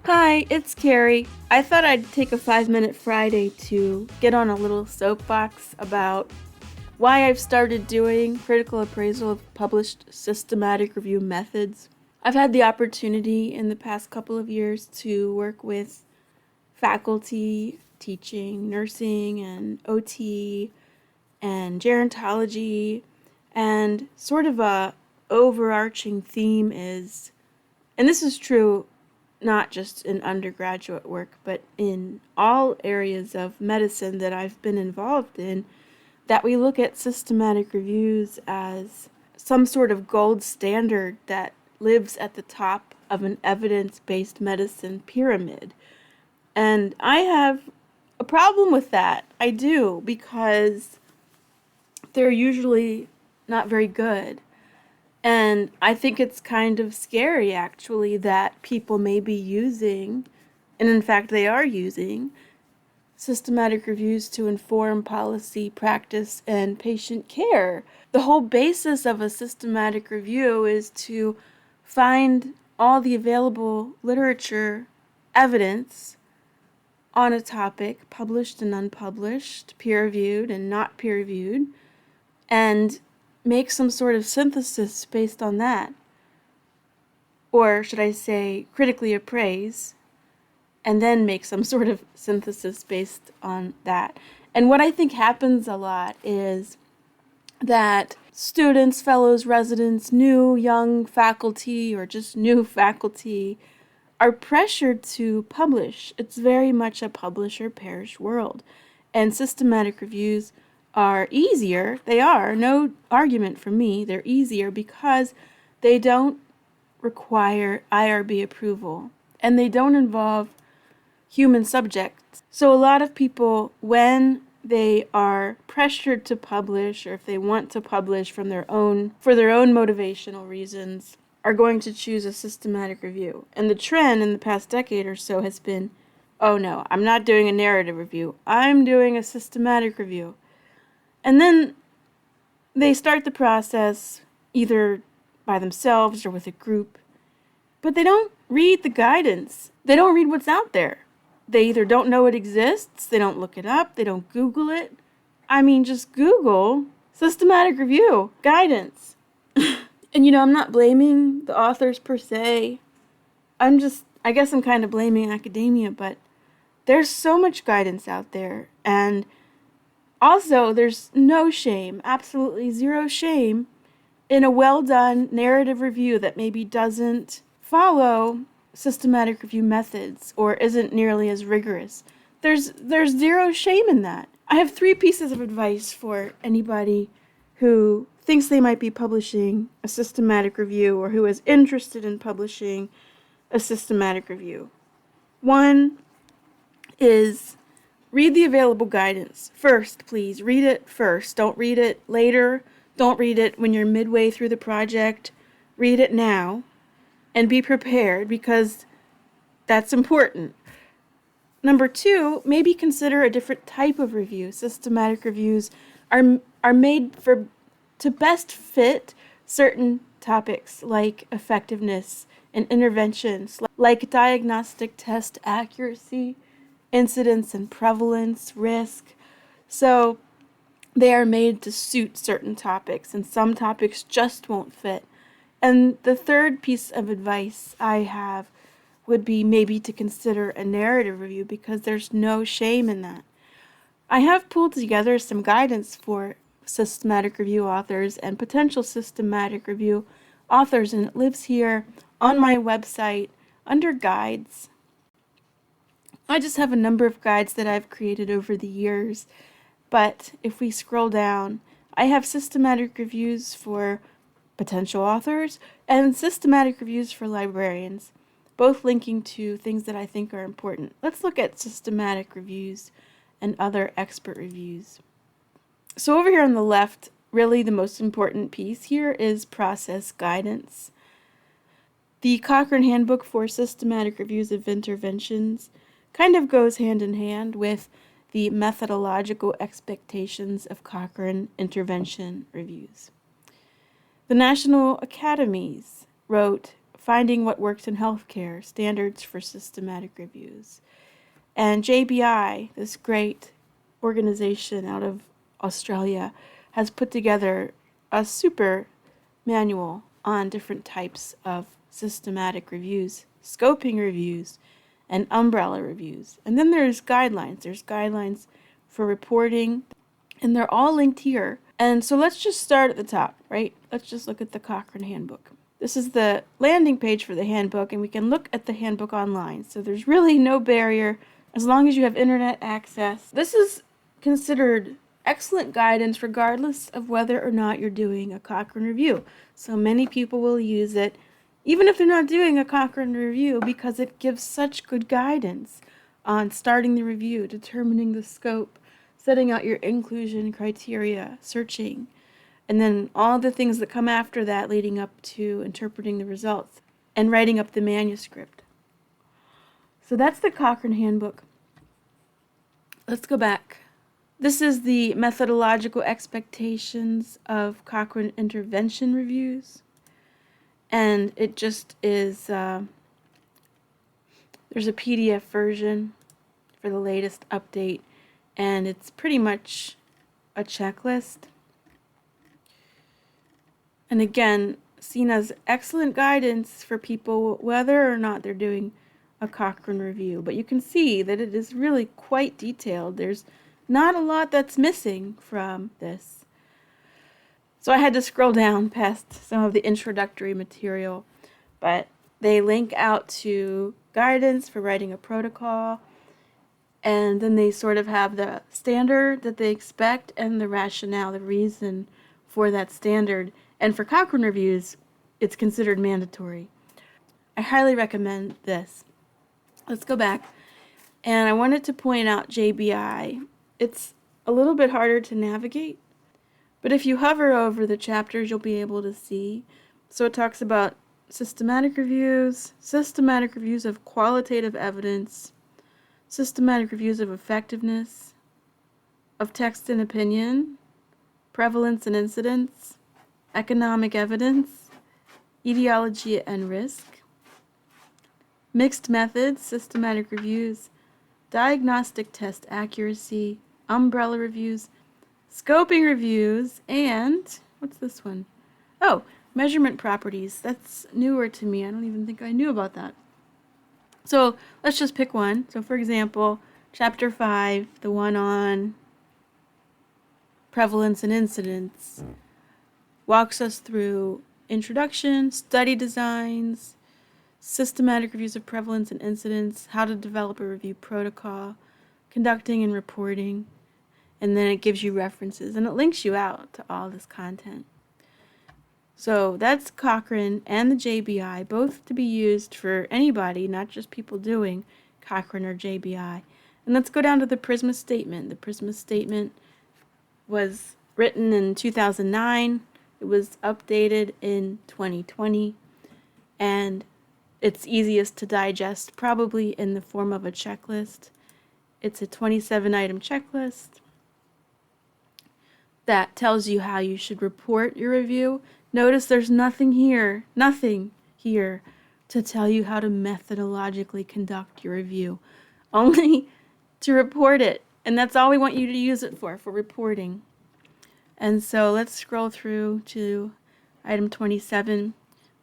Hi, it's Carrie. I thought I'd take a 5-minute Friday to get on a little soapbox about why I've started doing critical appraisal of published systematic review methods. I've had the opportunity in the past couple of years to work with faculty teaching nursing and OT and gerontology, and sort of a overarching theme is, and this is true not just in undergraduate work, but in all areas of medicine that I've been involved in, that we look at systematic reviews as some sort of gold standard that lives at the top of an evidence-based medicine pyramid. And I have a problem with that. I do, because they're usually not very good. And I think it's kind of scary, actually, that people may be using, and in fact they are using, systematic reviews to inform policy, practice, and patient care. The whole basis of a systematic review is to find all the available literature, evidence on a topic, published and unpublished, peer-reviewed and not peer-reviewed, and make some sort of synthesis based on that. Or should I say, critically appraise, and then make some sort of synthesis based on that. And what I think happens a lot is that students, fellows, residents, new, young faculty, or just new faculty are pressured to publish. It's very much a publish or perish world. And systematic reviews are easier. They are, no argument from me, they're easier because they don't require IRB approval and they don't involve human subjects. So a lot of people, when they are pressured to publish, or if they want to publish for their own motivational reasons, are going to choose a systematic review. And the trend in the past decade or so has been, oh no, I'm not doing a narrative review, I'm doing a systematic review. And then they start the process either by themselves or with a group, but they don't read the guidance. They don't read what's out there. They either don't know it exists, they don't look it up, they don't Google it. I mean, just Google systematic review guidance. And I'm not blaming the authors per se. I guess I'm kind of blaming academia, but there's so much guidance out there. And also, there's no shame, absolutely zero shame, in a well-done narrative review that maybe doesn't follow systematic review methods or isn't nearly as rigorous. There's zero shame in that. I have 3 pieces of advice for anybody who thinks they might be publishing a systematic review or who is interested in publishing a systematic review. 1 is read the available guidance first, please. Read it first. Don't read it later. Don't read it when you're midway through the project. Read it now and be prepared, because that's important. Number 2, maybe consider a different type of review. Systematic reviews are made to best fit certain topics like effectiveness and interventions, like diagnostic test accuracy, incidence and prevalence, risk. So they are made to suit certain topics, and some topics just won't fit. And the 3rd piece of advice I have would be maybe to consider a narrative review, because there's no shame in that. I have pulled together some guidance for systematic review authors and potential systematic review authors, and it lives here on my website under guides. I just have a number of guides that I've created over the years, but if we scroll down, I have systematic reviews for potential authors and systematic reviews for librarians, both linking to things that I think are important. Let's look at systematic reviews and other expert reviews. So over here on the left, really the most important piece here is process guidance. The Cochrane Handbook for Systematic Reviews of Interventions kind of goes hand in hand with the methodological expectations of Cochrane intervention reviews. The National Academies wrote Finding What Works in Healthcare, Standards for Systematic Reviews. And JBI, this great organization out of Australia, has put together a super manual on different types of systematic reviews, scoping reviews, and umbrella reviews. And then there's guidelines. There's guidelines for reporting, and they're all linked here. And so let's just start at the top, right? Let's just look at the Cochrane Handbook. This is the landing page for the handbook, and we can look at the handbook online. So there's really no barrier as long as you have internet access. This is considered excellent guidance regardless of whether or not you're doing a Cochrane review. So many people will use it even if they're not doing a Cochrane review because it gives such good guidance on starting the review, determining the scope, setting out your inclusion criteria, searching, and then all the things that come after that leading up to interpreting the results and writing up the manuscript. So that's the Cochrane Handbook. Let's go back. This is the methodological expectations of Cochrane intervention reviews. And it just is, there's a PDF version for the latest update, and it's pretty much a checklist. And again, seen as excellent guidance for people whether or not they're doing a Cochrane review. But you can see that it is really quite detailed. There's not a lot that's missing from this. So I had to scroll down past some of the introductory material, but they link out to guidance for writing a protocol, and then they sort of have the standard that they expect and the rationale, the reason for that standard. And for Cochrane reviews, it's considered mandatory. I highly recommend this. Let's go back. And I wanted to point out JBI. It's a little bit harder to navigate, but if you hover over the chapters, you'll be able to see. So it talks about systematic reviews of qualitative evidence, systematic reviews of effectiveness, of text and opinion, prevalence and incidence, economic evidence, etiology and risk, mixed methods, systematic reviews, diagnostic test accuracy, umbrella reviews, scoping reviews, and what's this one? Oh, measurement properties. That's newer to me. I don't even think I knew about that. So let's just pick one. So for example, chapter 5, the one on prevalence and incidence, walks us through introduction, study designs, systematic reviews of prevalence and incidence, how to develop a review protocol, conducting and reporting, and then it gives you references and it links you out to all this content. So that's Cochrane and the JBI, both to be used for anybody, not just people doing Cochrane or JBI. And let's go down to the PRISMA statement. The PRISMA statement was written in 2009. It was updated in 2020, and it's easiest to digest probably in the form of a checklist. It's a 27-item checklist that tells you how you should report your review. Notice there's nothing here to tell you how to methodologically conduct your review, only to report it. And that's all we want you to use it for reporting. And so let's scroll through to item 27.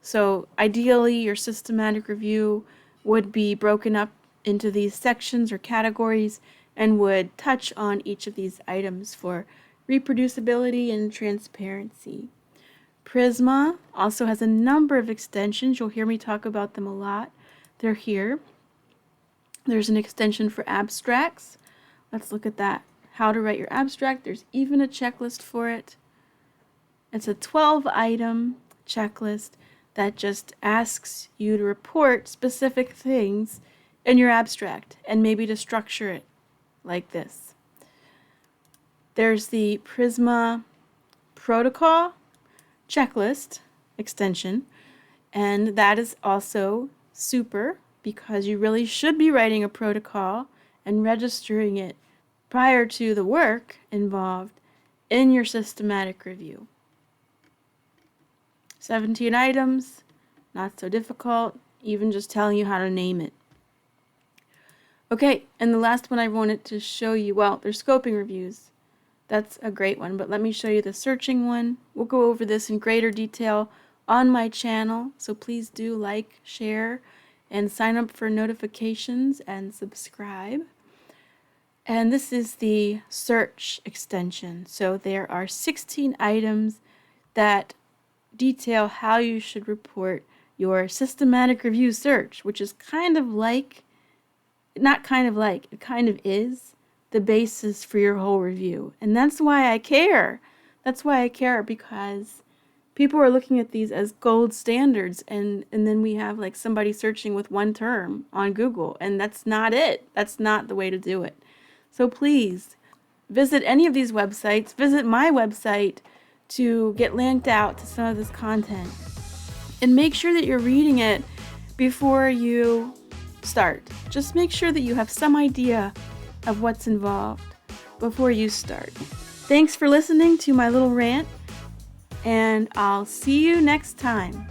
So ideally, your systematic review would be broken up into these sections or categories and would touch on each of these items for reproducibility and transparency. Prisma also has a number of extensions. You'll hear me talk about them a lot. They're here. There's an extension for abstracts. Let's look at that. How to write your abstract. There's even a checklist for it. It's a 12-item checklist that just asks you to report specific things in your abstract and maybe to structure it like this. There's the Prisma protocol checklist extension, and that is also super because you really should be writing a protocol and registering it prior to the work involved in your systematic review. 17 items, not so difficult, even just telling you how to name it. Okay, and the last one I wanted to show you, well, there's scoping reviews. That's a great one, but let me show you the searching one. We'll go over this in greater detail on my channel, so please do like, share, and sign up for notifications and subscribe. And this is the search extension. So there are 16 items that detail how you should report your systematic review search, which is kind of like, not kind of like, it kind of is the basis for your whole review. And that's why I care. That's why I care, because people are looking at these as gold standards, and then we have like somebody searching with one term on Google, and that's not it. That's not the way to do it. So please visit any of these websites, visit my website to get linked out to some of this content. And make sure that you're reading it before you start. Just make sure that you have some idea of what's involved before you start. Thanks for listening to my little rant, and I'll see you next time.